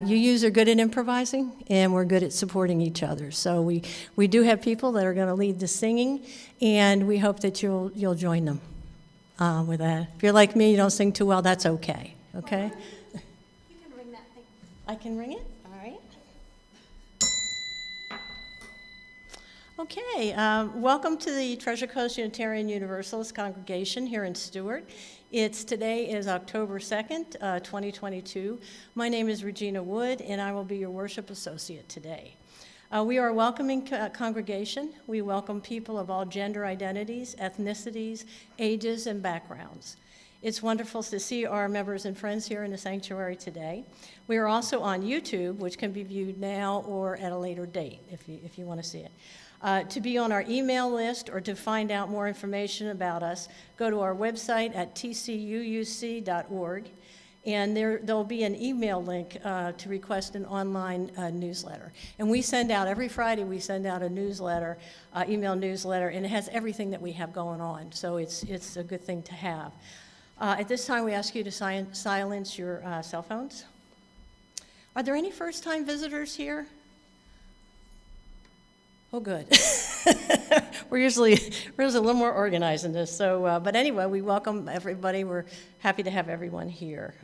You youths are good at improvising, and we're good at supporting each other. So we do have people that are going to lead the singing, and we hope that you'll join them with that. If you're like me, you don't sing too well, that's okay. Okay? You can ring that thing. I can ring it? All right. Okay, welcome to the Treasure Coast Unitarian Universalist congregation here in Stewart. Today is October 2nd, 2022. My name is Regina Wood, and I will be your worship associate today. We are a welcoming congregation. We welcome people of all gender identities, ethnicities, ages, and backgrounds. It's wonderful to see our members and friends here in the sanctuary today. We are also on YouTube, which can be viewed now or at a later date if you want to see it. To be on our email list or to find out more information about us, go to our website at tcuuc.org, and there'll be an email link to request an online newsletter. And we send out, every Friday, we send out a newsletter, email newsletter, and it has everything that we have going on, so it's a good thing to have. At this time, we ask you to silence your cell phones. Are there any first-time visitors here? Oh, good. We're usually a little more organized in this. So, but anyway, we welcome everybody. We're happy to have everyone here.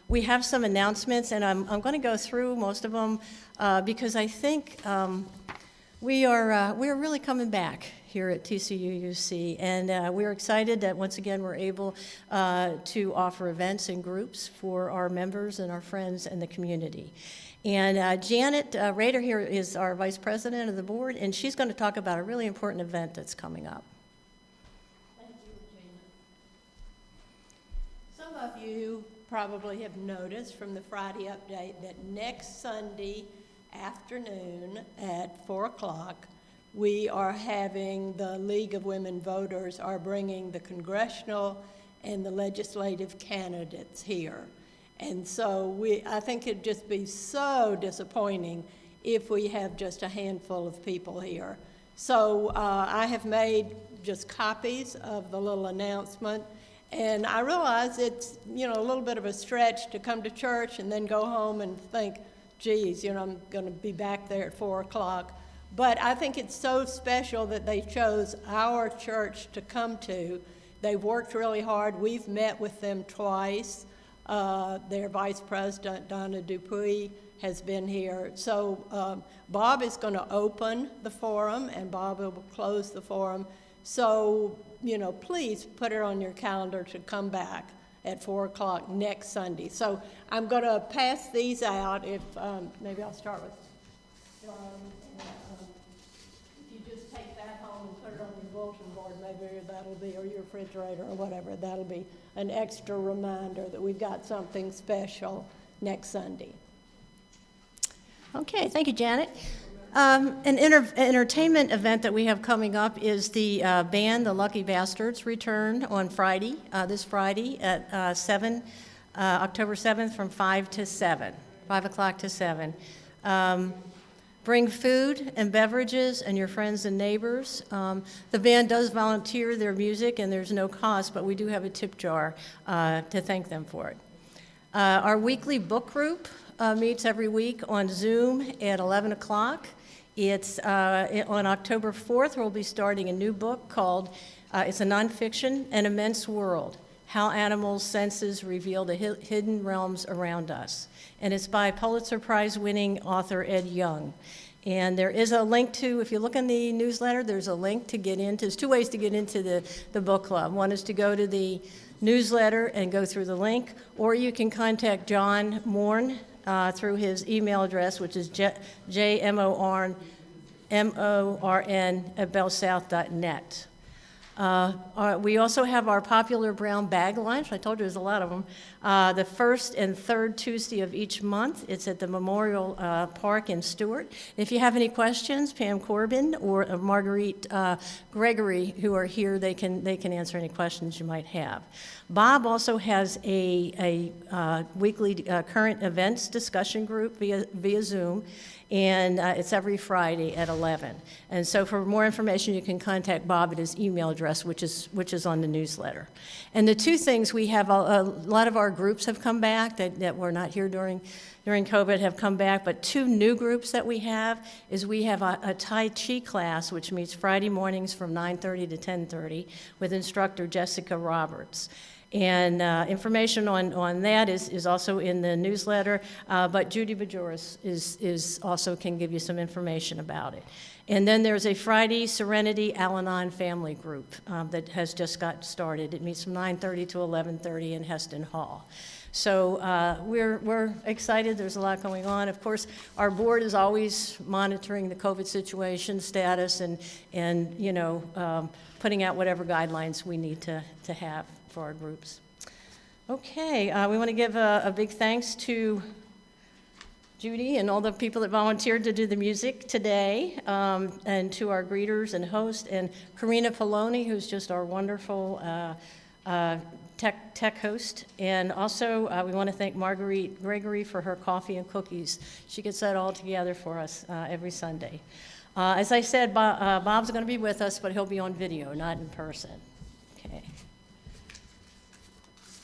We have some announcements, and I'm going to go through most of them because I think we're really coming back here at TCUUC, and we're excited that once again we're able to offer events and groups for our members and our friends and the community. And Janet Rader here is our vice president of the board, and she's going to talk about a really important event that's coming up. Thank you, Regina. Some of you probably have noticed from the Friday update that next Sunday afternoon at 4 o'clock, we are having the League of Women Voters are bringing the congressional and the legislative candidates here. And so I think it'd just be so disappointing if we have just a handful of people here. So I have made just copies of the little announcement, and I realize it's, a little bit of a stretch to come to church and then go home and think, geez, I'm going to be back there at 4 o'clock. But I think it's so special that they chose our church to come to. They've worked really hard. We've met with them twice. Their vice president, Donna Dupuy, has been here. So Bob is going to open the forum, and Bob will close the forum. So, please put it on your calendar to come back at 4 o'clock next Sunday. So I'm going to pass these out. If maybe I'll start with John. If you just take that home and put it on your bulletin board, maybe that'll be, or your refrigerator or whatever, that'll be an extra reminder that we've got something special next Sunday. Okay, thank you, Janet. An entertainment event that we have coming up is the band, the Lucky Bastards, return on Friday, this Friday at October 7th from 5 o'clock to 7. Bring food and beverages and your friends and neighbors. The band does volunteer their music, and there's no cost, but we do have a tip jar to thank them for it. Our weekly book group meets every week on Zoom at 11 o'clock. It's on October 4th, we'll be starting a new book called, it's a nonfiction, An Immense World, How Animals' Senses Reveal the Hidden Realms Around Us. And it's by Pulitzer Prize-winning author Ed Young. And there is a link to, if you look in the newsletter, there's a link to get into, there's two ways to get into the book club. One is to go to the newsletter and go through the link, or you can contact John Morn through his email address, which is jmorn@bellsouth.net. We also have our popular brown bag lunch. I told you there's a lot of them. The first and third Tuesday of each month. It's at the Memorial Park in Stewart. If you have any questions, Pam Corbin or Marguerite Gregory, who are here, they can answer any questions you might have. Bob also has a weekly current events discussion group via Zoom. And it's every Friday at 11. And so for more information, you can contact Bob at his email address, which is on the newsletter. And the two things, we have a lot of our our groups have come back that were not here during COVID have come back, but 2 new groups that we have is we have a Tai Chi class, which meets Friday mornings from 9:30 to 10:30 with instructor Jessica Roberts. And information on that is also in the newsletter, but Judy Bajoris is also can give you some information about it. And then there's a Friday Serenity Al-Anon family group that has just got started. It meets from 9:30 to 11:30 in Heston Hall. So we're excited. There's a lot going on. Of course, our board is always monitoring the COVID situation status and you know, putting out whatever guidelines we need to have for our groups. Okay, we want to give a big thanks to Judy and all the people that volunteered to do the music today, and to our greeters and hosts, and Karina Poloni, who's just our wonderful tech host. And also, we want to thank Marguerite Gregory for her coffee and cookies. She gets that all together for us every Sunday. As I said, Bob's going to be with us, but he'll be on video, not in person. Okay.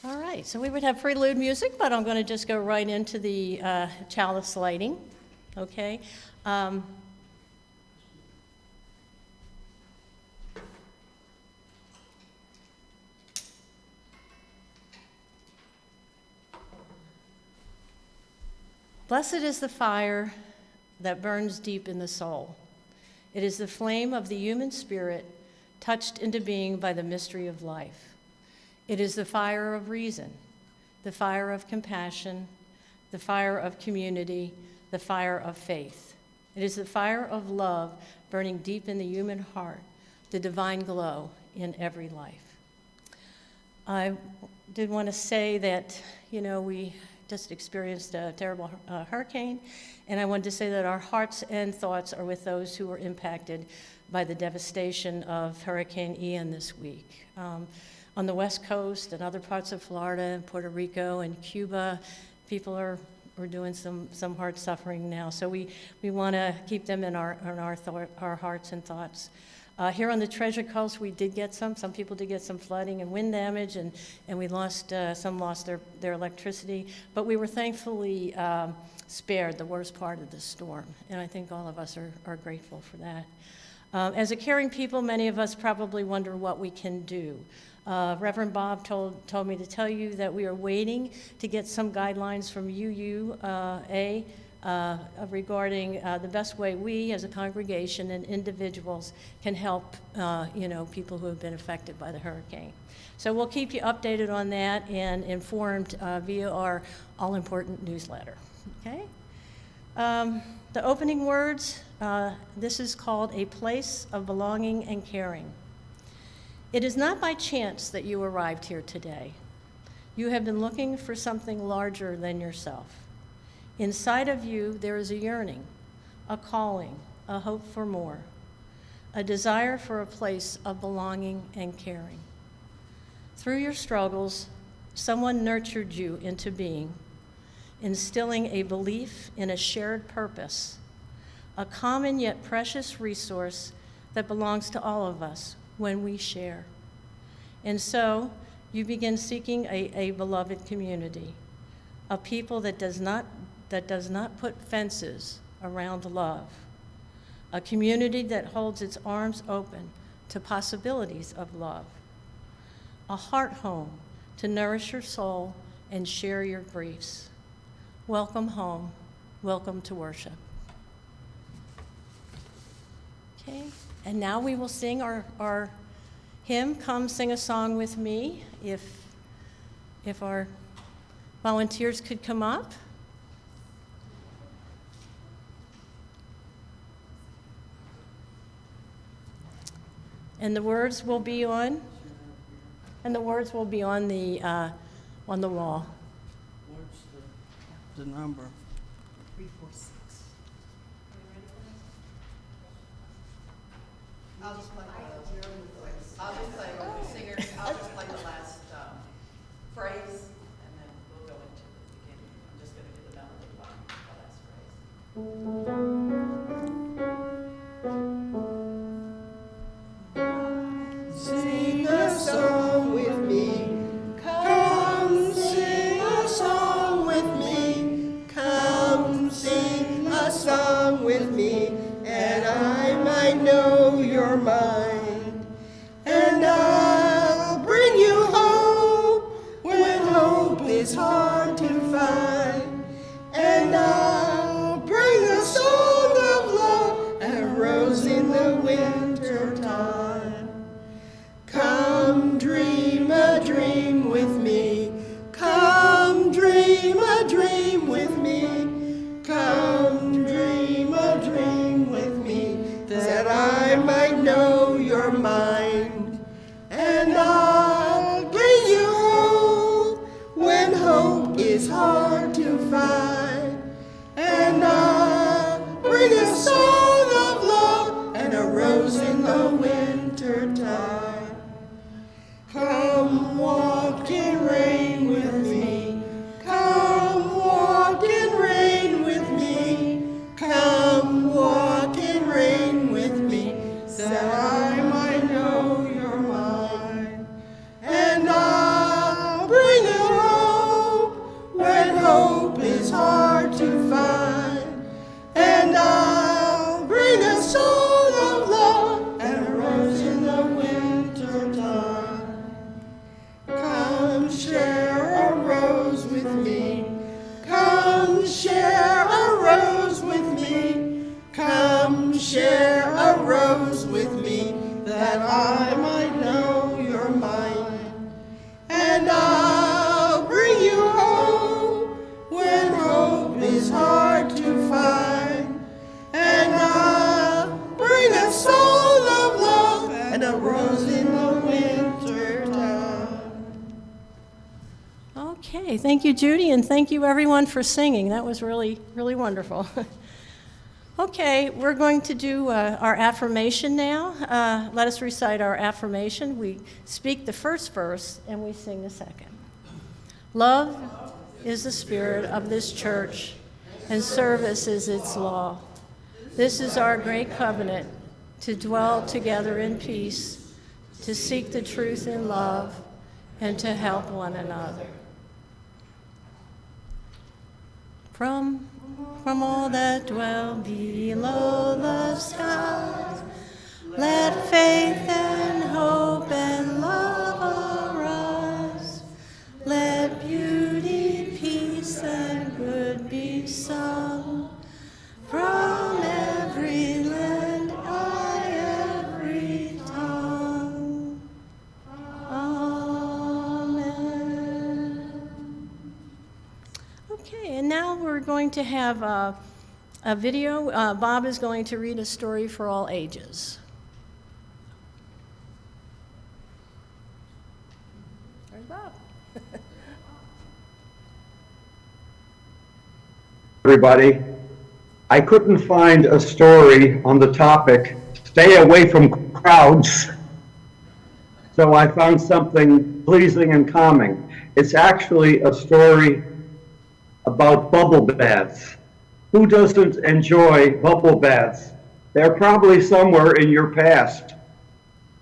All right, so we would have prelude music, but I'm going to just go right into the chalice lighting, okay? Blessed is the fire that burns deep in the soul. It is the flame of the human spirit touched into being by the mystery of life. It is the fire of reason, the fire of compassion, the fire of community, the fire of faith. It is the fire of love burning deep in the human heart, the divine glow in every life. I did want to say that, you know, we just experienced a terrible hurricane, and I wanted to say that our hearts and thoughts are with those who were impacted by the devastation of Hurricane Ian this week. On the West Coast and other parts of Florida and Puerto Rico and Cuba, people are doing some hard suffering now. So we want to keep them in our hearts and thoughts. Here on the Treasure Coast, we did get some people did get some flooding and wind damage, and we some lost their electricity, but we were thankfully spared the worst part of the storm, and I think all of us are grateful for that. As a caring people, many of us probably wonder what we can do. Reverend Bob told me to tell you that we are waiting to get some guidelines from UUA regarding the best way we as a congregation and individuals can help people who have been affected by the hurricane. So we'll keep you updated on that and informed via our all-important newsletter. Okay? The opening words, this is called A Place of Belonging and Caring. It is not by chance that you arrived here today. You have been looking for something larger than yourself. Inside of you, there is a yearning, a calling, a hope for more, a desire for a place of belonging and caring. Through your struggles, someone nurtured you into being, instilling a belief in a shared purpose, a common yet precious resource that belongs to all of us when we share. And so you begin seeking a beloved community, a people that does not put fences around love, a community that holds its arms open to possibilities of love, a heart home to nourish your soul and share your griefs. Welcome home. Welcome to worship. Okay, and now we will sing our hymn, Come Sing a Song with Me. If our volunteers could come up. And the words will be on the wall. What's the number? 346. I'll just play with the singers. I'll just play the last phrase, and then we'll go into the beginning. I'm just going to do the melody line, the last phrase. Sing a song with me. Come sing sing a song with me, and I might know you're mine. And I'll bring you hope when hope is hard to find. And I'll bring a song of love and a rose in the winter time. Come dream a dream with me. Come dream a dream with me. Come dream a dream with me, that I might know you're mine. And I'll bring you hope when hope is hard to find. And I'll bring a song of love and a rose in the winter time. Come walk in rain with me. Come walk in rain with me. Come walk in rain with me, that I might know you're mine. And I'll bring you hope when hope is hard to find. And I'll bring a song of love and a rose in the winter time. Come share a rose with me. Come share a rose with me. Come share a rose with me, that I might know you're mine. And I'll bring you hope when hope is hard to find. And I'll bring a song of love and a rose in the winter time. Okay, thank you, Judy, and thank you, everyone, for singing. That was really, really wonderful. Okay, we're going to do our affirmation now. Let us recite our affirmation. We speak the first verse and we sing the second. Love is the spirit of this church, and service is its law. This is our great covenant, to dwell together in peace, to seek the truth in love, and to help one another. From all that dwell below the skies, let faith and hope and love arise. Let beauty, peace, and good be sung from every land, every tongue. Amen. Okay, and now we're going to have a video. Bob is going to read a story for all ages. There's Bob. Everybody, I couldn't find a story on the topic, stay away from crowds. So I found something pleasing and calming. It's actually a story about bubble baths. Who doesn't enjoy bubble baths? They're probably somewhere in your past.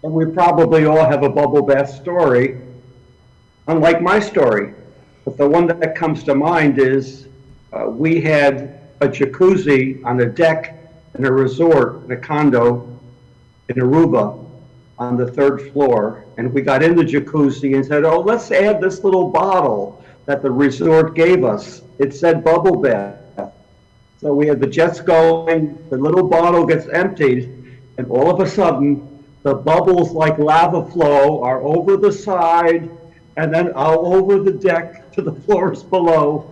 And we probably all have a bubble bath story, unlike my story. But the one that comes to mind is we had a jacuzzi on a deck in a resort, in a condo in Aruba on the 3rd floor. And we got in the jacuzzi and said, oh, let's add this little bottle that the resort gave us. It said bubble bath. So we had the jets going, the little bottle gets emptied, and all of a sudden, the bubbles like lava flow are over the side and then all over the deck to the floors below.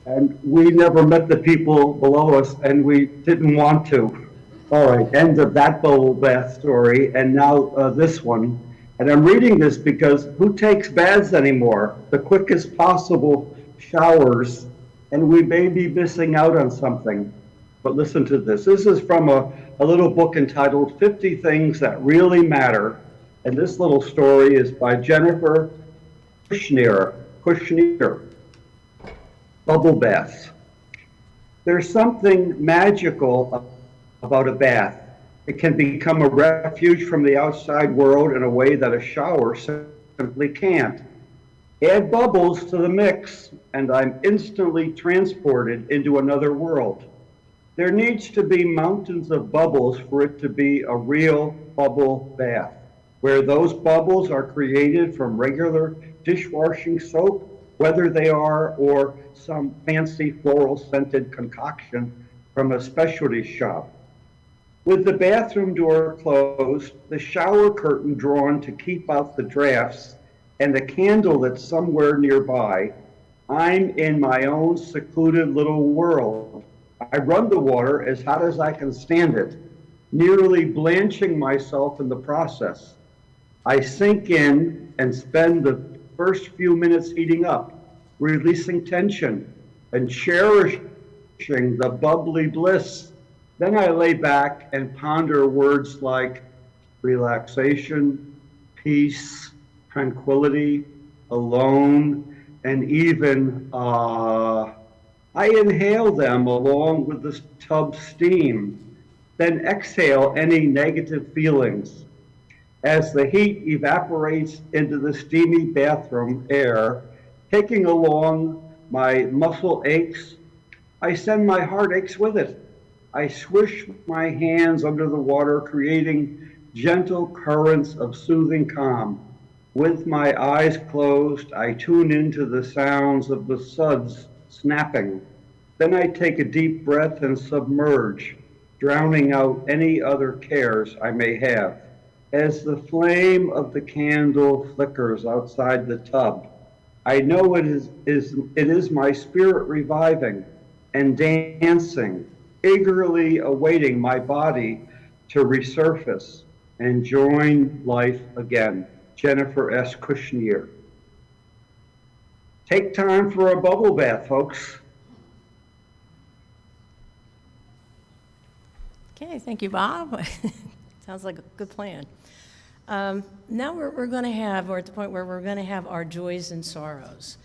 And we never met the people below us, and we didn't want to. All right, end of that bubble bath story, and now this one. And I'm reading this because who takes baths anymore? The quickest possible showers, and we may be missing out on something. But listen to this. This is from a little book entitled 50 Things That Really Matter. And this little story is by Jennifer Kushner. Bubble baths. There's something magical about a bath. It can become a refuge from the outside world in a way that a shower simply can't. Add bubbles to the mix, and I'm instantly transported into another world. There needs to be mountains of bubbles for it to be a real bubble bath, where those bubbles are created from regular dishwashing soap, whether they are or some fancy floral scented concoction from a specialty shop. With the bathroom door closed, the shower curtain drawn to keep out the drafts, and the candle that's somewhere nearby, I'm in my own secluded little world. I run the water as hot as I can stand it, nearly blanching myself in the process. I sink in and spend the first few minutes heating up, releasing tension and cherishing the bubbly bliss. Then I lay back and ponder words like relaxation, peace, tranquility, alone, and even I inhale them along with the tub steam, then exhale any negative feelings. As the heat evaporates into the steamy bathroom air, taking along my muscle aches, I send my heartaches with it. I swish my hands under the water, creating gentle currents of soothing calm. With my eyes closed, I tune into the sounds of the suds snapping. Then I take a deep breath and submerge, drowning out any other cares I may have. As the flame of the candle flickers outside the tub, I know it is my spirit reviving and dancing, eagerly awaiting my body to resurface and join life again. Jennifer S. Kushner. Take time for a bubble bath, folks. Okay, thank you, Bob. Sounds like a good plan. Now we're going to have, or at the point where we're going to have our joys and sorrows.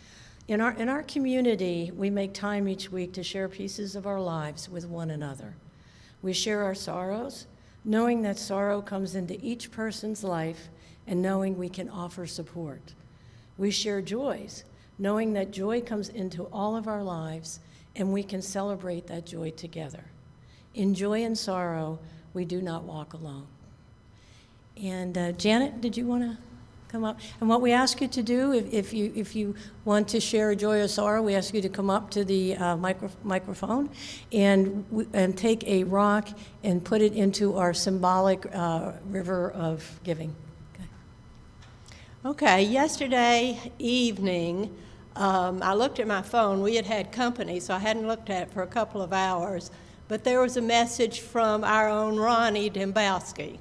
In our community, we make time each week to share pieces of our lives with one another. We share our sorrows, knowing that sorrow comes into each person's life and knowing we can offer support. We share joys, knowing that joy comes into all of our lives and we can celebrate that joy together. In joy and sorrow, we do not walk alone. And Janet, did you want to come up? And what we ask you to do, if you want to share a joy or sorrow, we ask you to come up to the microphone and take a rock and put it into our symbolic river of giving. Okay, yesterday evening, I looked at my phone. We had company, so I hadn't looked at it for a couple of hours. But there was a message from our own Ronnie Dembowski.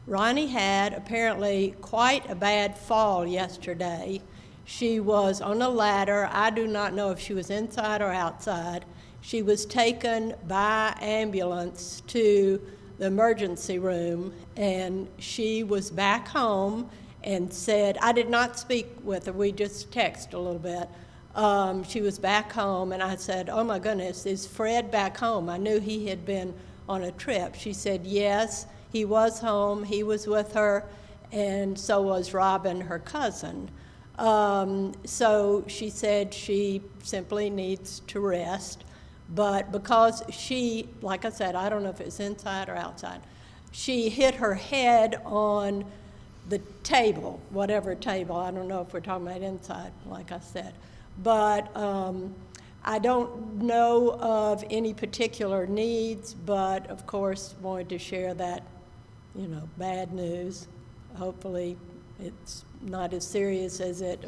Ronnie had apparently quite a bad fall yesterday. She was on a ladder. I do not know if she was inside or outside. She was taken by ambulance to the emergency room, and she was back home and said, I did not speak with her, we just texted a little bit. She was back home, and I said, oh my goodness, is Fred back home? I knew he had been on a trip. She said, yes, he was home, he was with her, and so was Robin, her cousin. So she said she simply needs to rest, but because she, like I said, I don't know if it's inside or outside, she hit her head on the table, whatever table, I don't know if we're talking about inside, like I said. But I don't know of any particular needs, but of course wanted to share that, bad news. Hopefully it's not as serious as it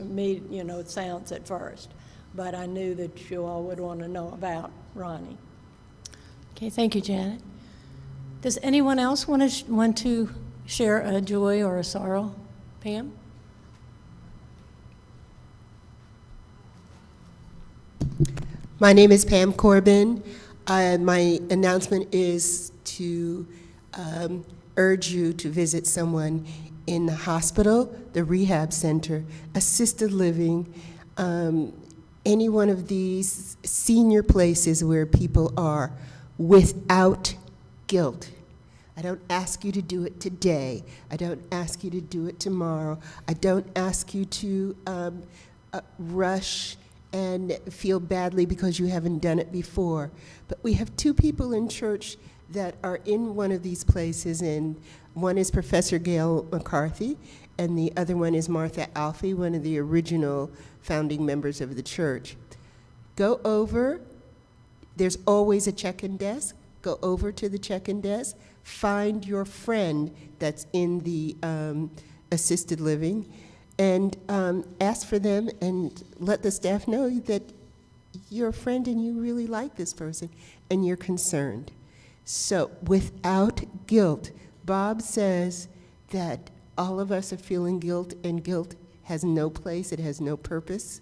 sounds at first. But I knew that you all would want to know about Ronnie. Okay, thank you, Janet. Does anyone else want to share a joy or a sorrow? Pam? My name is Pam Corbin. My announcement is to urge you to visit someone in the hospital, the rehab center, assisted living, any one of these senior places where people are without guilt. I don't ask you to do it today. I don't ask you to do it tomorrow. I don't ask you to rush and feel badly because you haven't done it before. But we have two people in church that are in one of these places, and one is Professor Gail McCarthy, and the other one is Martha Alfie, one of the original founding members of the church. Go over, there's always a check-in desk. Go over to the check-in desk, find your friend that's in the assisted living, and ask for them and let the staff know that you're a friend and you really like this person and you're concerned. So without guilt, Bob says that all of us are feeling guilt, and guilt has no place, it has no purpose.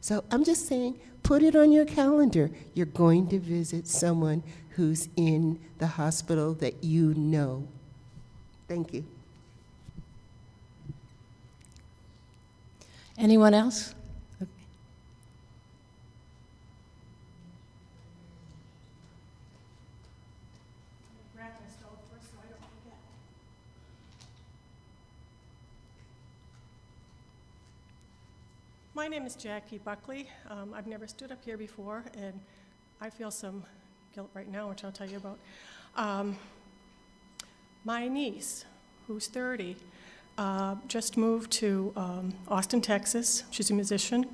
So I'm just saying, put it on your calendar. You're going to visit someone who's in the hospital that you know. Thank you. Anyone else? Okay. My name is Jackie Buckley. I've never stood up here before, and I feel some guilt right now, which I'll tell you about. My niece, who's 30, just moved to Austin, Texas. She's a musician.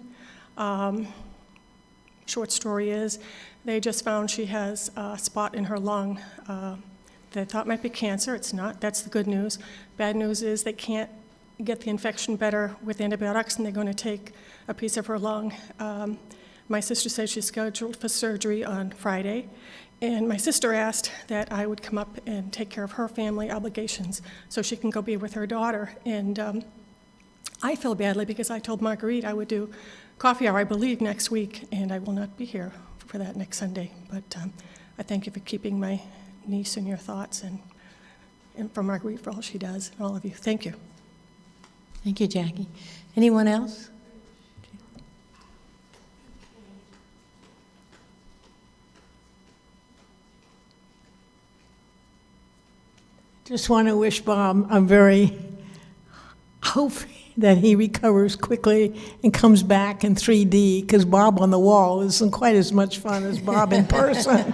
Short story is, they just found she has a spot in her lung they thought might be cancer. It's not. That's the good news. Bad news is they can't get the infection better with antibiotics, and they're going to take a piece of her lung. My sister said she's scheduled for surgery on Friday, and my sister asked that I would come up and take care of her family obligations so she can go be with her daughter. And I feel badly because I told Marguerite I would do coffee hour, I believe, next week, and I will not be here for that next Sunday. But I thank you for keeping my niece in your thoughts, and for Marguerite for all she does, and all of you. Thank you. Thank you, Jackie. Anyone else? Just want to wish Bob, I'm very hoping that he recovers quickly and comes back in 3D, because Bob on the wall isn't quite as much fun as Bob in person.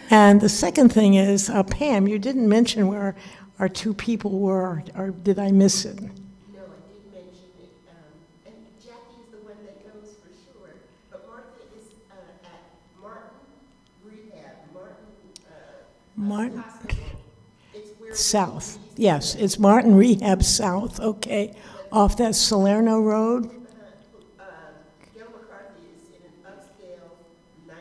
And the second thing is, Pam, you didn't mention where our two people were, or did I miss it? No, I did mention it, and Jackie is the one that knows for sure, but Martha is at Martin Rehab, Martin Hospital. It's where South. Yes, it's Martin Rehab South, okay, off that Salerno Road. Gail McCarthy is in an upscale, nice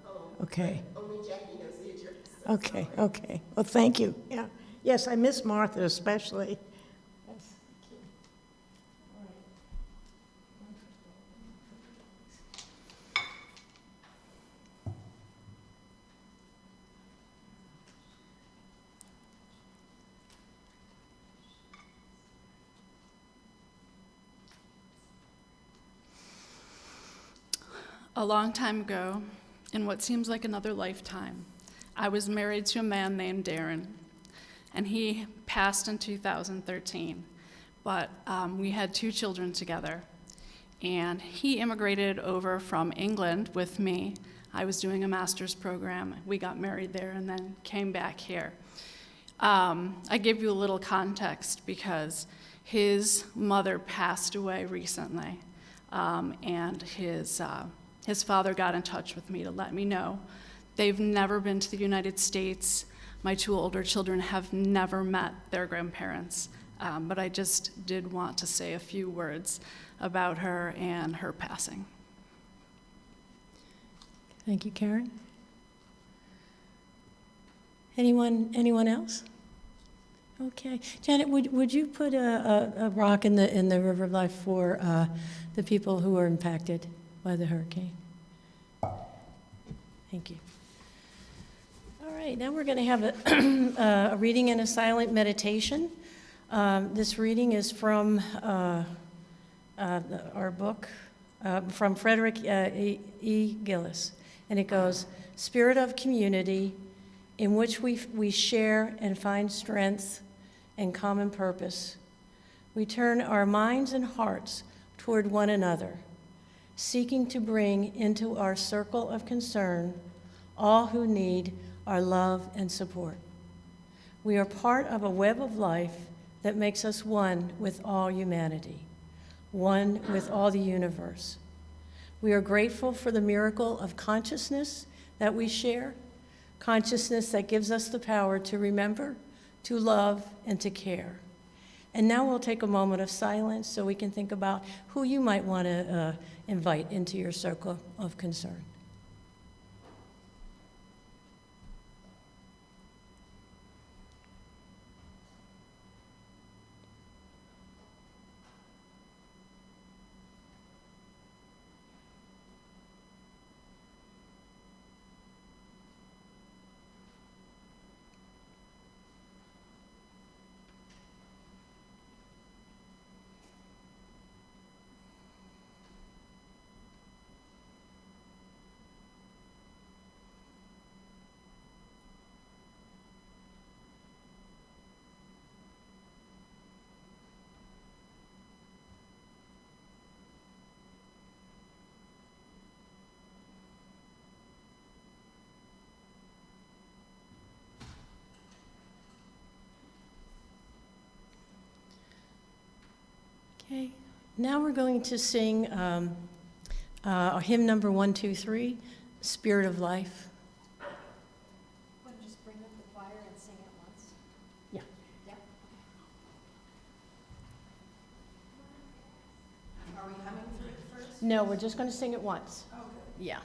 home. Okay. Only Jackie knows the address. Okay, okay. Well, thank you. Yeah. Yes, I miss Martha especially. Yes, thank you. A long time ago, in what seems like another lifetime, I was married to a man named Darren, and he passed in 2013, but we had 2 children together, and he immigrated over from England with me. I was doing a master's program. We got married there and then came back here. I give you a little context because his mother passed away recently, and his father got in touch with me to let me know. They've never been to the United States. My 2 older children have never met their grandparents, but I just did want to say a few words about her and her passing. Thank you, Karen. Anyone else? Okay. Janet, would you put a rock in the River of Life for the people who were impacted by the hurricane? Thank you. All right, now we're going to have a reading and a silent meditation. This reading is from our book, from Frederick E. Gillis, and it goes, Spirit of community, in which we share and find strength and common purpose. we turn our minds and hearts toward one another, seeking to bring into our circle of concern all who need our love and support. We are part of a web of life that makes us one with all humanity, one with all the universe. We are grateful for the miracle of consciousness that we share, consciousness that gives us the power to remember, to love, and to care. And now we'll take a moment of silence so we can think about who you might want to invite into your circle of concern. Okay, now we're going to sing hymn number 123, Spirit of Life. Want to just bring up the choir and sing it once? Yeah. Yeah. Are we humming through it first? No, we're just going to sing it once. Oh, good. Yeah.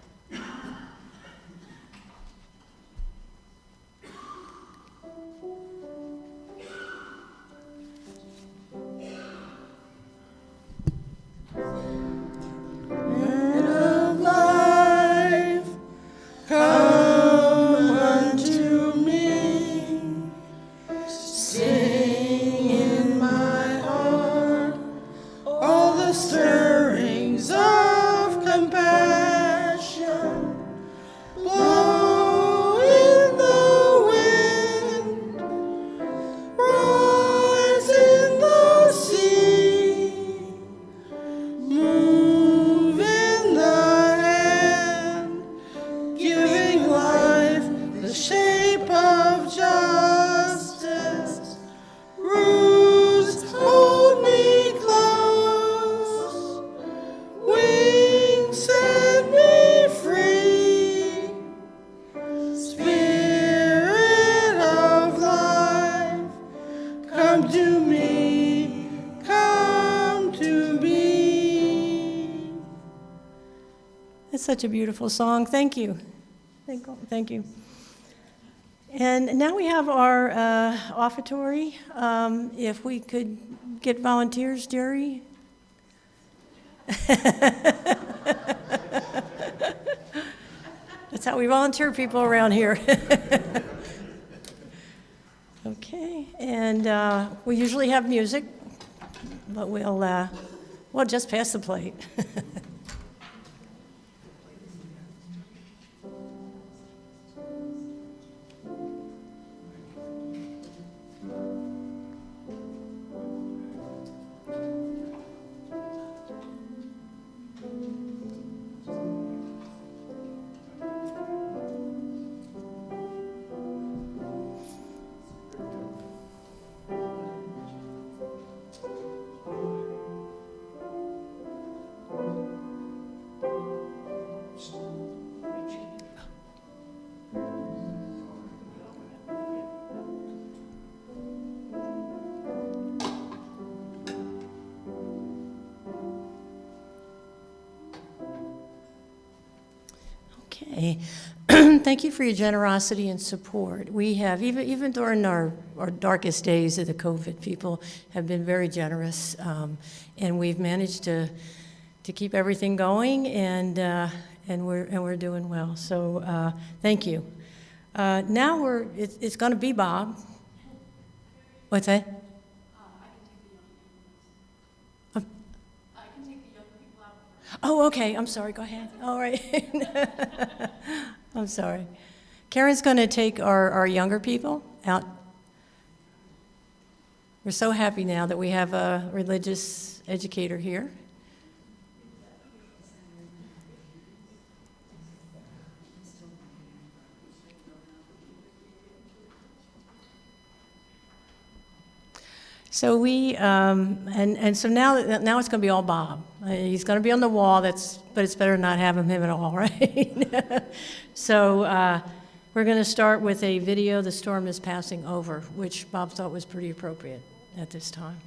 It's such a beautiful song. Thank you. Thank you. And now we have our offertory. If we could get volunteers, Jerry. That's how we volunteer people around here. Okay, and we usually have music, but we'll just pass the plate. Okay. Thank you for your generosity and support. We have, even during our darkest days of the COVID, people have been very generous, and we've managed to keep everything going, and we're doing well. So thank you. Now it's going to be Bob. What's that? Oh, okay, I'm sorry, go ahead. All right. I'm sorry. Karen's going to take our younger people out. We're so happy now that we have a religious educator here. So so now it's going to be all Bob. He's going to be on the wall. But it's better not having him at all, right? So we're going to start with a video. The storm is passing over, which Bob thought was pretty appropriate at this time.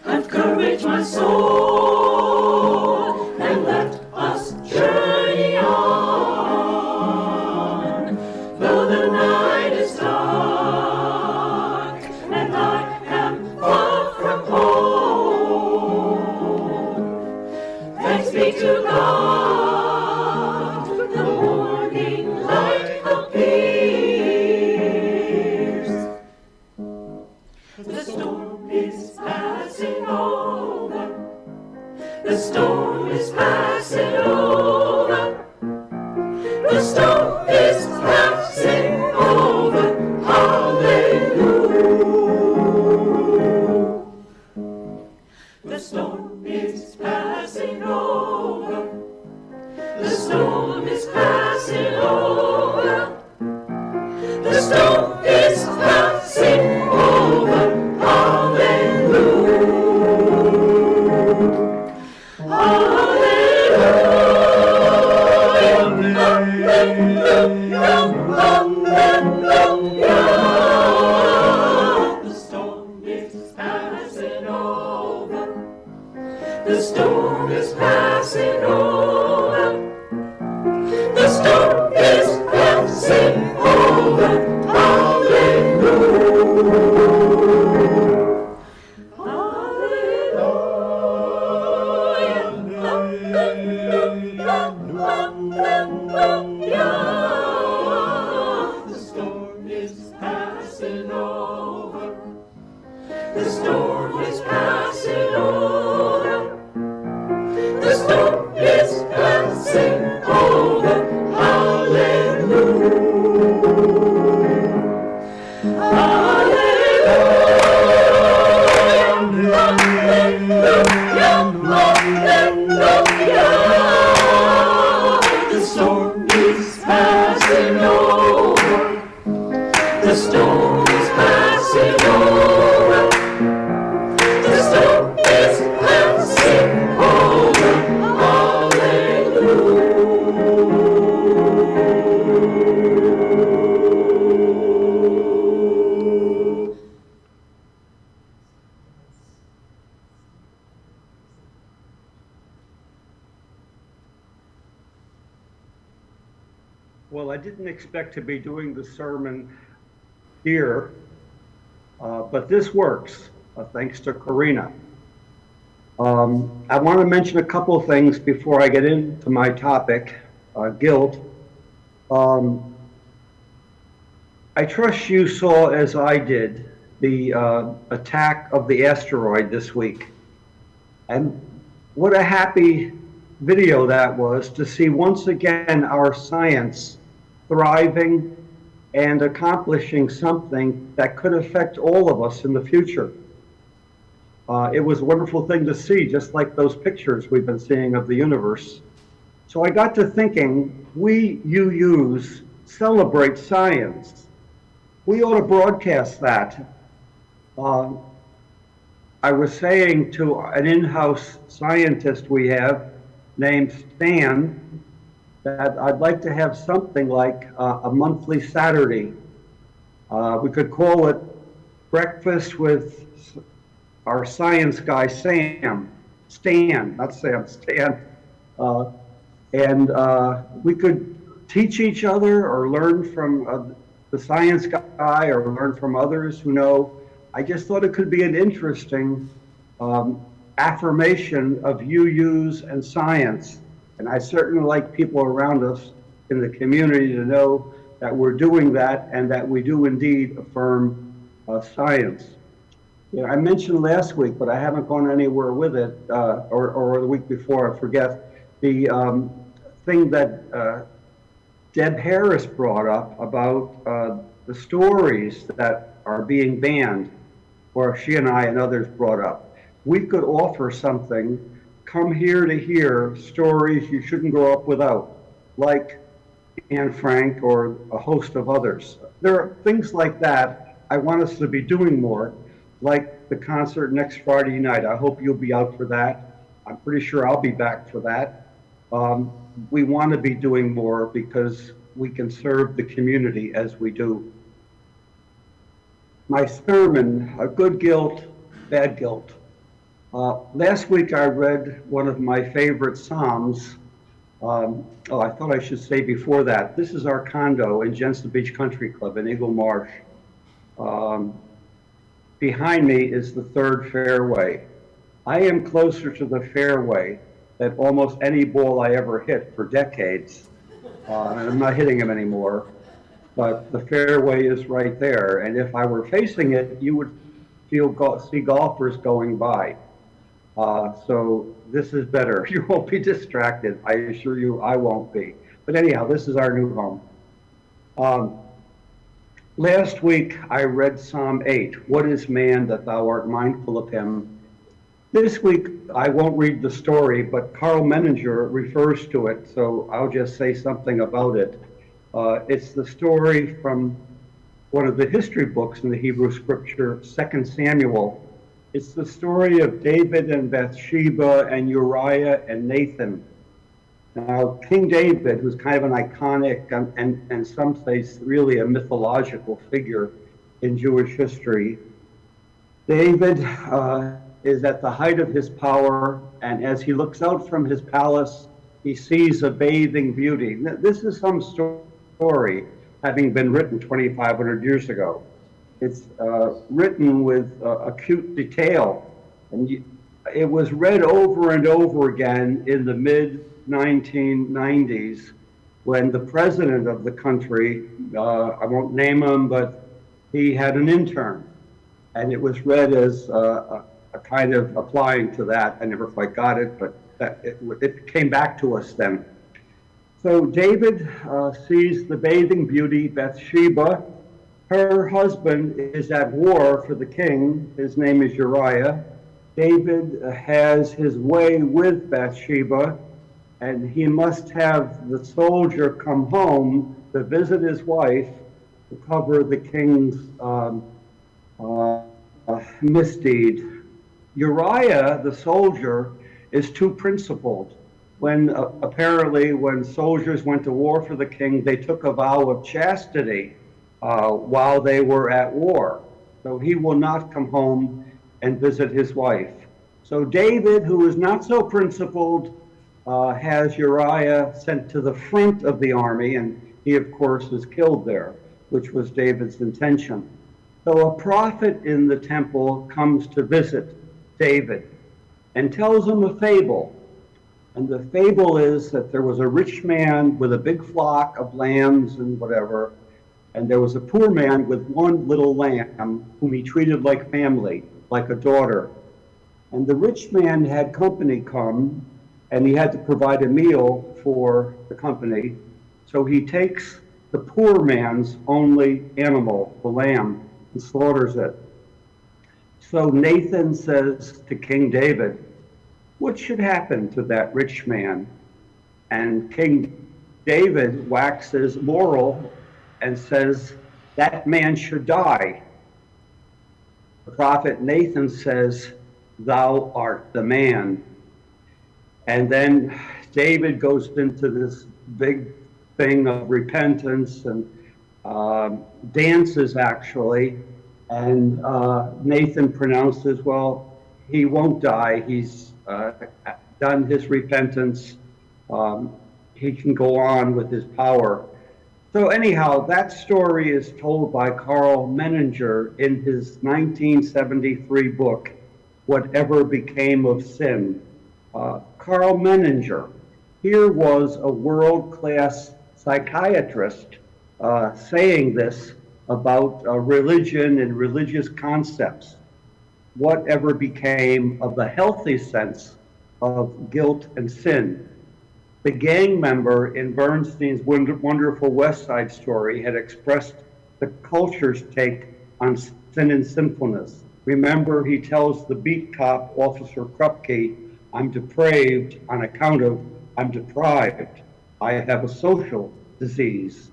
Have courage, my soul, and let us journey on. Though the night is dark, and I am far from home, thanks be to God, the morning light appears. The storm is passing over. The storm is passing over. The storm is passing over. Hallelujah. The storm is passing over. The storm is passing over. The storm is passing over. Hallelujah. Hallelujah. The storm is passing over. The storm is passing over. The storm is passing over. Hallelujah. The storm is passing over. The storm is passing over. The storm is passing over. Hallelujah. The storm is passing over. The storm is passing over. The storm is passing over. Hallelujah. Well, I didn't expect to be doing the sermon here, but this works, thanks to Karina. I want to mention a couple of things before I get into my topic, guilt. I trust you saw, as I did, the attack of the asteroid this week. And what a happy video that was to see once again our science thriving and accomplishing something that could affect all of us in the future. It was a wonderful thing to see, just like those pictures we've been seeing of the universe. So I got to thinking, we UUs celebrate science. We ought to broadcast that. I was saying to an in-house scientist we have named Stan that I'd like to have something like a monthly Saturday. We could call it Breakfast with our science guy, Stan, not Sam, Stan. And we could teach each other or learn from the science guy or learn from others who know. I just thought it could be an interesting affirmation of UUs and science. And I certainly like people around us in the community to know that we're doing that and that we do indeed affirm science. Yeah, I mentioned last week, but I haven't gone anywhere with it, or the week before, I forget, the thing that Deb Harris brought up about the stories that are being banned, or she and I and others brought up. We could offer something, come here to hear stories you shouldn't grow up without, like Anne Frank or a host of others. There are things like that I want us to be doing more, like the concert next Friday night. I hope you'll be out for that. I'm pretty sure I'll be back for that. We want to be doing more because we can serve the community as we do. My sermon, A Good Guilt, Bad Guilt. Last week I read one of my favorite Psalms. I thought I should say before that, this is our condo in Jensen Beach Country Club in Eagle Marsh. Behind me is the third fairway. I am closer to the fairway than almost any ball I ever hit for decades. And I'm not hitting them anymore, but the fairway is right there. And if I were facing it, you would see golfers going by. So this is better. You won't be distracted. I assure you I won't be. But anyhow, this is our new home. Last week I read Psalm 8, What is man that thou art mindful of him? This week I won't read the story, but Carl Menninger refers to it, so I'll just say something about it. It's the story from one of the history books in the Hebrew scripture, 2 Samuel. It's the story of David and Bathsheba and Uriah and Nathan. Now, King David, who's kind of an iconic and some say really a mythological figure in Jewish history, David is at the height of his power, and as he looks out from his palace, he sees a bathing beauty. This is some story having been written 2,500 years ago. It's written with acute detail, and it was read over and over again in the mid-1990s when the president of the country, I won't name him, but he had an intern, and it was read as a kind of applying to that. I never quite got it, but it came back to us then. So David sees the bathing beauty, Bathsheba. Her husband is at war for the king. His name is Uriah. David has his way with Bathsheba, and he must have the soldier come home to visit his wife to cover the king's misdeed. Uriah, the soldier, is too principled. Apparently when soldiers went to war for the king, they took a vow of chastity while they were at war. So he will not come home and visit his wife. So David, who is not so principled, has Uriah sent to the front of the army, and he, of course, is killed there, which was David's intention. So a prophet in the temple comes to visit David and tells him a fable. And the fable is that there was a rich man with a big flock of lambs and whatever, and there was a poor man with one little lamb whom he treated like family, like a daughter. And the rich man had company come, and he had to provide a meal for the company. So he takes the poor man's only animal, the lamb, and slaughters it. So Nathan says to King David, what should happen to that rich man? And King David waxes moral and says, that man should die. The prophet Nathan says, thou art the man. And then David goes into this big thing of repentance and dances, actually. And Nathan pronounces, well, he won't die. He's done his repentance. He can go on with his power. So anyhow, that story is told by Carl Menninger in his 1973 book, Whatever Became of Sin. Carl Menninger, here was a world-class psychiatrist saying this about religion and religious concepts. whatever became of the healthy sense of guilt and sin. The gang member in Bernstein's wonderful West Side Story had expressed the culture's take on sin and sinfulness. Remember, he tells the beat cop, Officer Krupke, I'm depraved on account of I'm deprived. I have a social disease.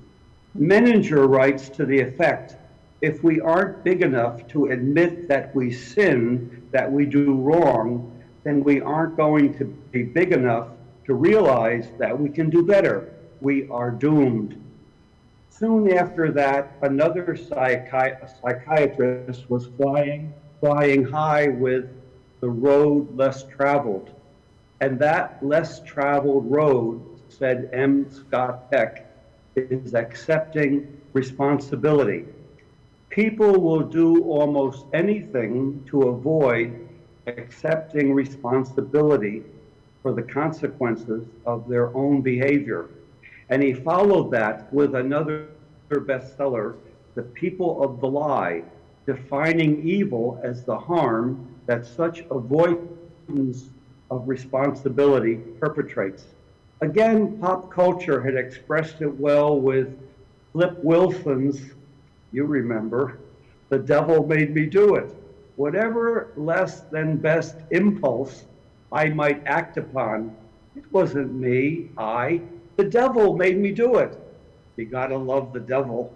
Menninger writes to the effect, if we aren't big enough to admit that we sin, that we do wrong, then we aren't going to be big enough to realize that we can do better. We are doomed. Soon after that, another psychiatrist was flying high with the road less traveled. And that less traveled road, said M. Scott Peck, is accepting responsibility. People will do almost anything to avoid accepting responsibility for the consequences of their own behavior. And he followed that with another bestseller, The People of the Lie, defining evil as the harm that such avoidance of responsibility perpetrates. Again, pop culture had expressed it well with Flip Wilson's, you remember, the devil made me do it. Whatever less than best impulse I might act upon, it wasn't me, the devil made me do it. You gotta love the devil.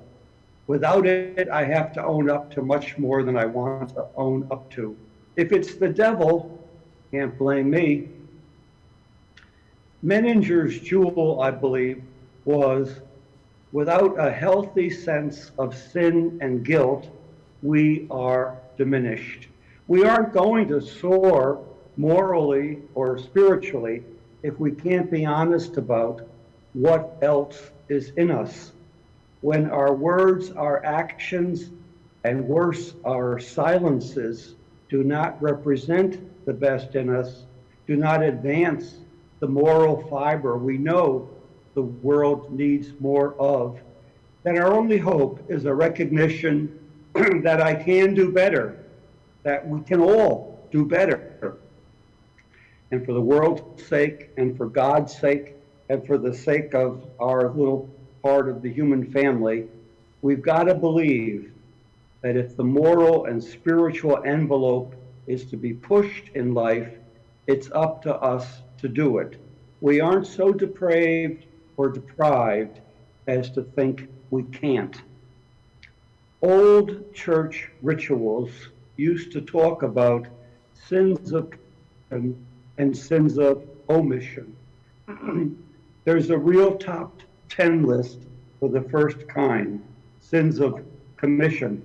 Without it, I have to own up to much more than I want to own up to. If it's the devil, can't blame me. Menninger's jewel, I believe, was without a healthy sense of sin and guilt, we are diminished. We aren't going to soar morally or spiritually if we can't be honest about what else is in us. When our words, our actions, and worse, our silences do not represent the best in us, do not advance the moral fiber we know the world needs more of, then our only hope is a recognition that I can do better, that we can all do better. And for the world's sake, and for God's sake, and for the sake of our little part of the human family, we've got to believe that if the moral and spiritual envelope is to be pushed in life, it's up to us to do it. We aren't so depraved or deprived as to think we can't. Old church rituals used to talk about sins of commission and sins of omission. There's a real top 10 list for the first kind, sins of commission.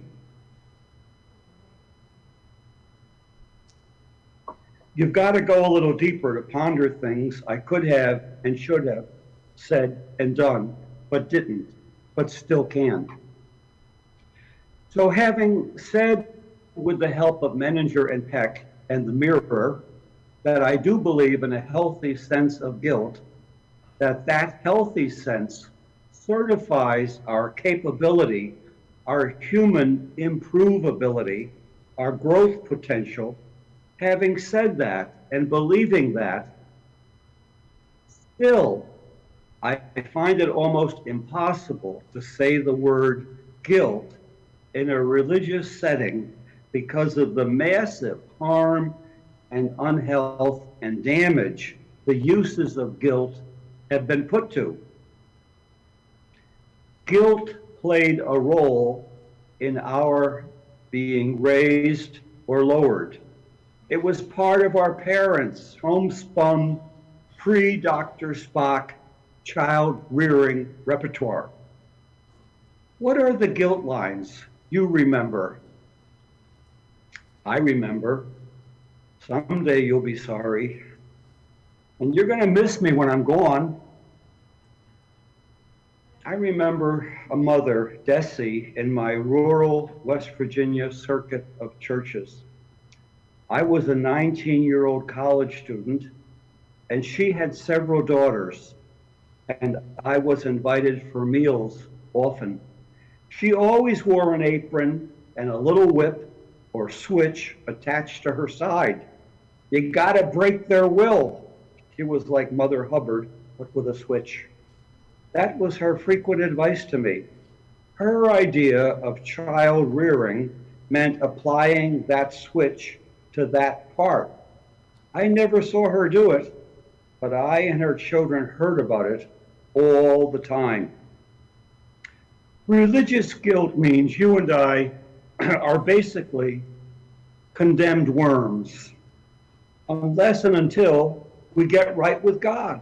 You've got to go a little deeper to ponder things I could have and should have said and done, but didn't, but still can. So having said, with the help of Menninger and Peck and the Mirror, that I do believe in a healthy sense of guilt, that healthy sense certifies our capability, our human improvability, our growth potential. Having said that and believing that, still, I find it almost impossible to say the word guilt in a religious setting because of the massive harm and unhealth and damage the uses of guilt have been put to. Guilt played a role in our being raised or lowered. It was part of our parents' homespun, pre-Dr. Spock child-rearing repertoire. What are the guilt lines you remember? I remember. Someday you'll be sorry. And you're gonna miss me when I'm gone. I remember a mother, Desi, in my rural West Virginia circuit of churches. I was a 19-year-old college student, and she had several daughters, and I was invited for meals often. She always wore an apron and a little whip or switch attached to her side. You gotta break their will. She was like Mother Hubbard, but with a switch. That was her frequent advice to me. Her idea of child rearing meant applying that switch to that part. I never saw her do it, but I and her children heard about it all the time. Religious guilt means you and I are basically condemned worms, unless and until we get right with God.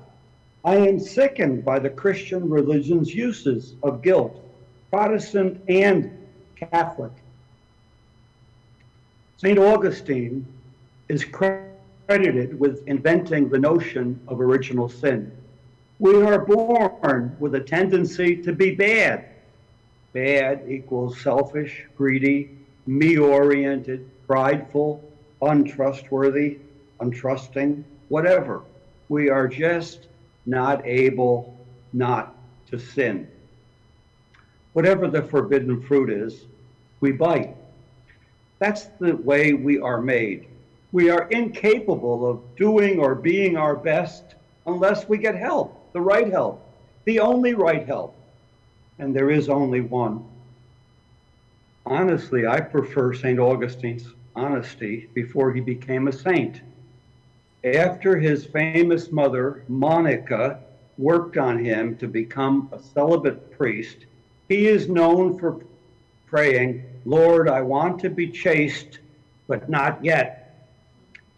I am sickened by the Christian religion's uses of guilt, Protestant and Catholic. St. Augustine is credited with inventing the notion of original sin. We are born with a tendency to be bad. Bad equals selfish, greedy, me-oriented, prideful, untrustworthy, untrusting, whatever. We are just not able not to sin. Whatever the forbidden fruit is, we bite. That's the way we are made. We are incapable of doing or being our best unless we get help, the right help, the only right help. And there is only one. Honestly, I prefer St. Augustine's honesty before he became a saint. After his famous mother, Monica, worked on him to become a celibate priest, he is known for praying, "Lord, I want to be chaste, but not yet."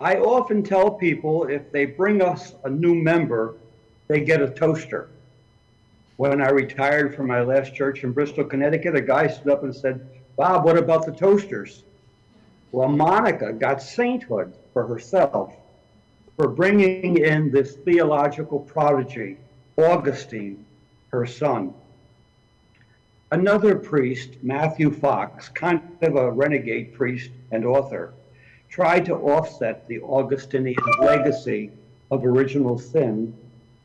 I often tell people if they bring us a new member, they get a toaster. When I retired from my last church in Bristol, Connecticut, a guy stood up and said, "Bob, what about the toasters?" Well, Monica got sainthood for herself for bringing in this theological prodigy, Augustine, her son. Another priest, Matthew Fox, kind of a renegade priest and author, tried to offset the Augustinian legacy of original sin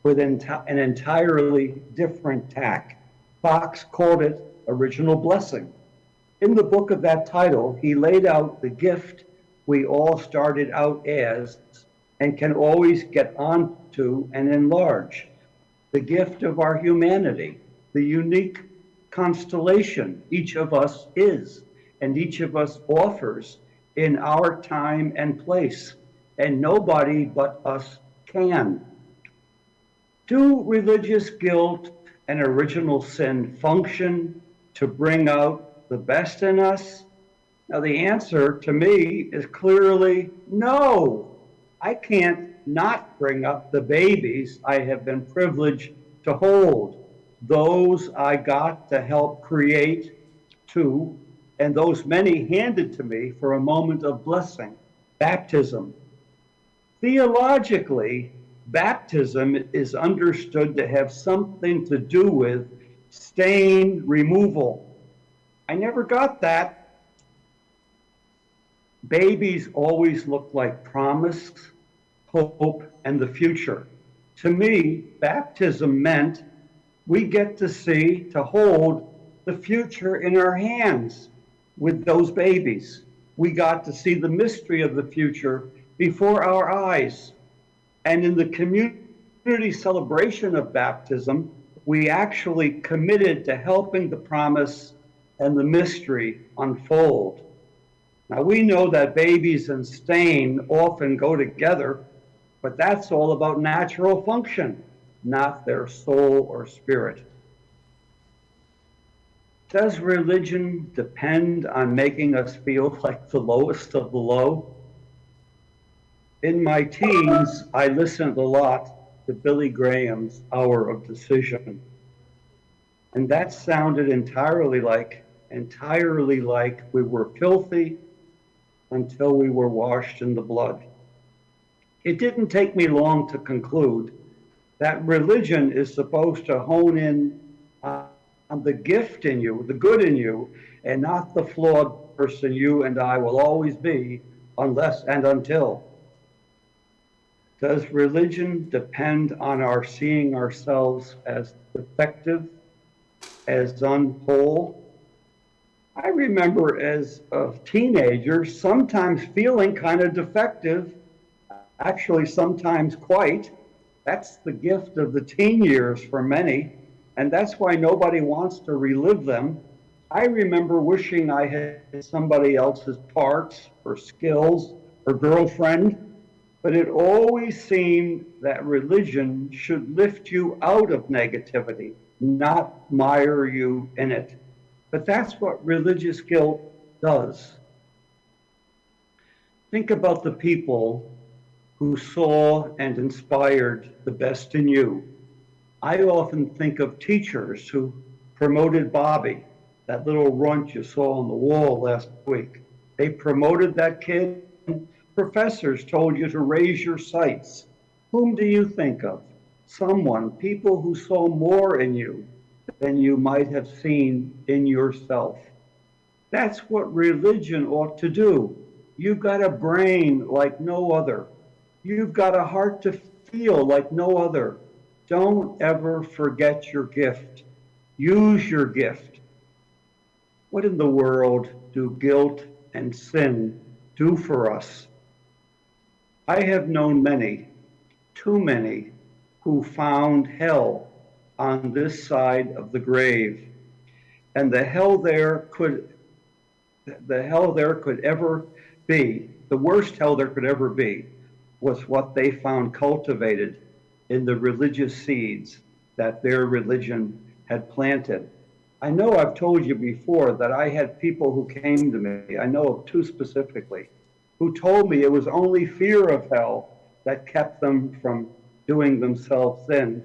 with an entirely different tack. Fox called it original blessing. In the book of that title, he laid out the gift we all started out as and can always get onto and enlarge. The gift of our humanity, the unique constellation each of us is and each of us offers in our time and place, and nobody but us can. Do religious guilt and original sin function to bring out the best in us? Now, the answer to me is clearly no. I can't not bring up the babies I have been privileged to hold, those I got to help create too, and those many handed to me for a moment of blessing, baptism. Theologically, baptism is understood to have something to do with stain removal. I never got that. Babies always look like promise, hope, and the future. To me, baptism meant we get to see, to hold the future in our hands with those babies. We got to see the mystery of the future before our eyes. And in the community celebration of baptism, we actually committed to helping the promise and the mystery unfold. Now, we know that babies and stain often go together, but that's all about natural function, not their soul or spirit. Does religion depend on making us feel like the lowest of the low? In my teens, I listened a lot to Billy Graham's Hour of Decision. And that sounded entirely like we were filthy until we were washed in the blood. It didn't take me long to conclude that religion is supposed to hone in on the gift in you, the good in you, and not the flawed person you and I will always be unless and until. Does religion depend on our seeing ourselves as defective, as unwhole? I remember as a teenager sometimes feeling kind of defective, actually sometimes quite. That's the gift of the teen years for many, and that's why nobody wants to relive them. I remember wishing I had somebody else's parts or skills or girlfriend, but it always seemed that religion should lift you out of negativity, not mire you in it. But that's what religious guilt does. Think about the people who saw and inspired the best in you. I often think of teachers who promoted Bobby, that little runt you saw on the wall last week. They promoted that kid. Professors told you to raise your sights. Whom do you think of? Someone, people who saw more in you than you might have seen in yourself. That's what religion ought to do. You've got a brain like no other. You've got a heart to feel like no other. Don't ever forget your gift. Use your gift. What in the world do guilt and sin do for us? I have known many, too many, who found hell on this side of the grave. And the hell there could ever be, the worst hell there could ever be, was what they found cultivated in the religious seeds that their religion had planted. I know I've told you before that I had people who came to me, I know of two specifically, who told me it was only fear of hell that kept them from doing themselves in.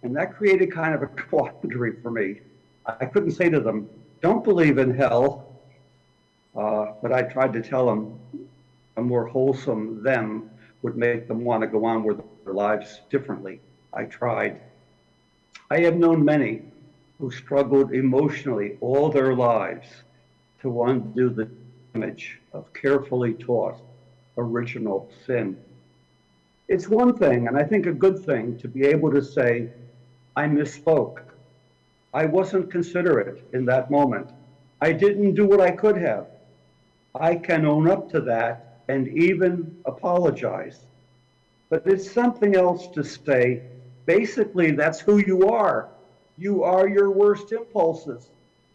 And that created kind of a quandary for me. I couldn't say to them, don't believe in hell, but I tried to tell them a more wholesome them would make them want to go on with their lives differently. I tried. I have known many who struggled emotionally all their lives to undo the image of carefully taught original sin. It's one thing, and I think a good thing, to be able to say, I misspoke. I wasn't considerate in that moment. I didn't do what I could have. I can own up to that and even apologize. But it's something else to say, basically, that's who you are. You are your worst impulses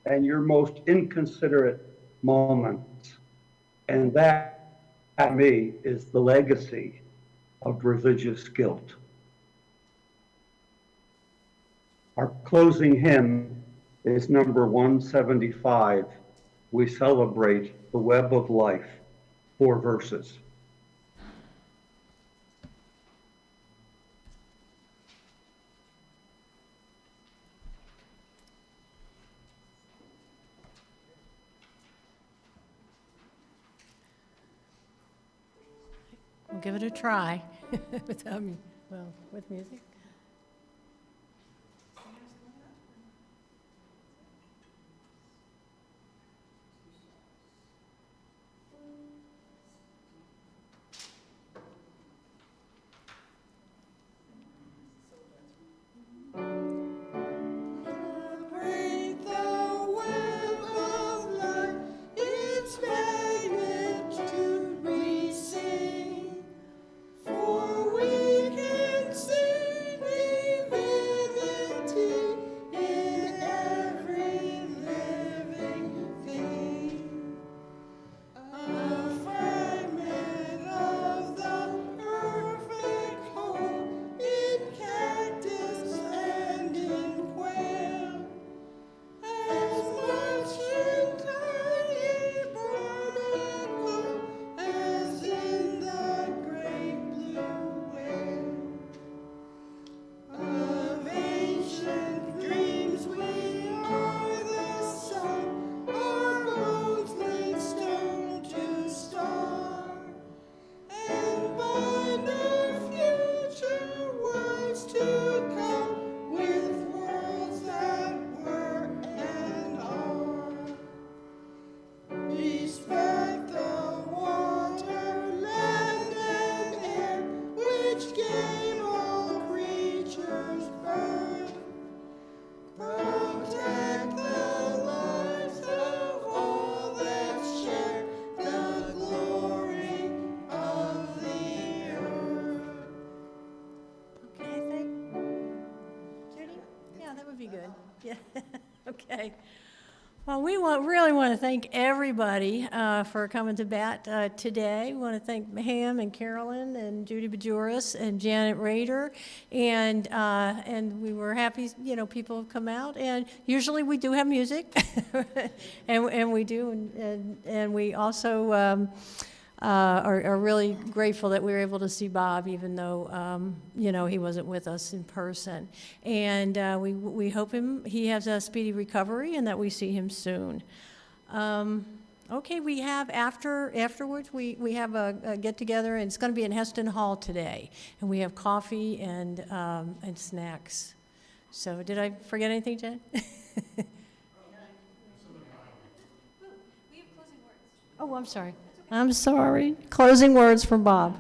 and your most inconsiderate moments. And that, to me, is the legacy of religious guilt. Our closing hymn is number 175. We celebrate the web of life, 4 verses. We'll give it a try without me, well, with music. For we can see Yeah, okay. Well, we really want to thank everybody for coming to bat today. We want to thank Ham and Carolyn and Judy Bajuris and Janet Rader, and we were happy, you know, people have come out. And usually we do have music, and we do, and we also are really grateful that we were able to see Bob, even though, you know, he wasn't with us in person. And we hope he has a speedy recovery and that we see him soon. Okay, we have afterwards, we have a get-together, and it's going to be in Heston Hall today. And we have coffee and snacks. So did I forget anything, Jen? Oh, I'm sorry. I'm sorry. Closing words from Bob.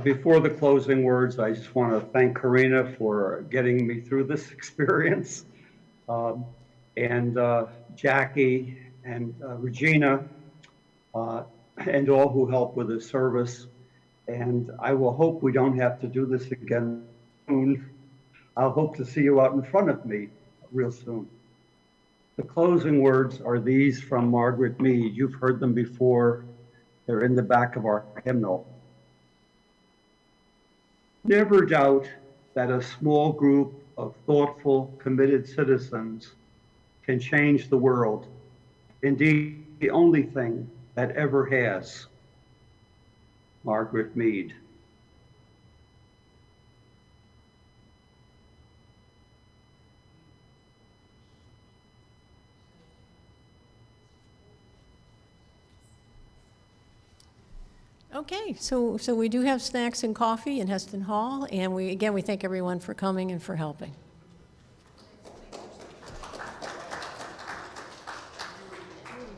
Before the closing words, I just want to thank Karina for getting me through this experience. And Jackie and Regina, and all who helped with this service. And I will hope we don't have to do this again soon. I'll hope to see you out in front of me real soon. The closing words are these from Margaret Mead. You've heard them before. They're in the back of our hymnal. Never doubt that a small group of thoughtful, committed citizens can change the world. Indeed, the only thing that ever has. Margaret Mead. Okay, so we do have snacks and coffee in Heston Hall, and we thank everyone for coming and for helping.